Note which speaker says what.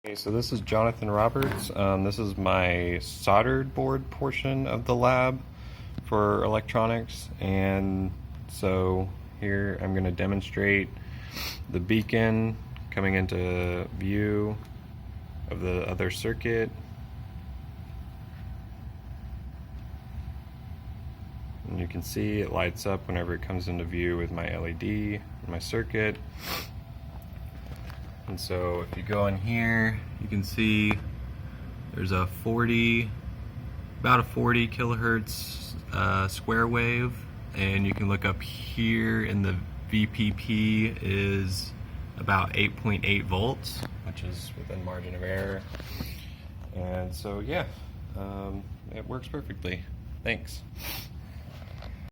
Speaker 1: Okay, so this is Jonathan Roberts. This is my soldered board portion of the lab for electronics, and so here I'm going to demonstrate the beacon coming into view of the other circuit. And you can see it lights up whenever it comes into view with my LED and my circuit. And so if you go in here, you can see there's a about a 40 kilohertz square wave, and you can look up here in the VPP is about 8.8 volts, which is within margin of error. And so yeah, it works perfectly. Thanks.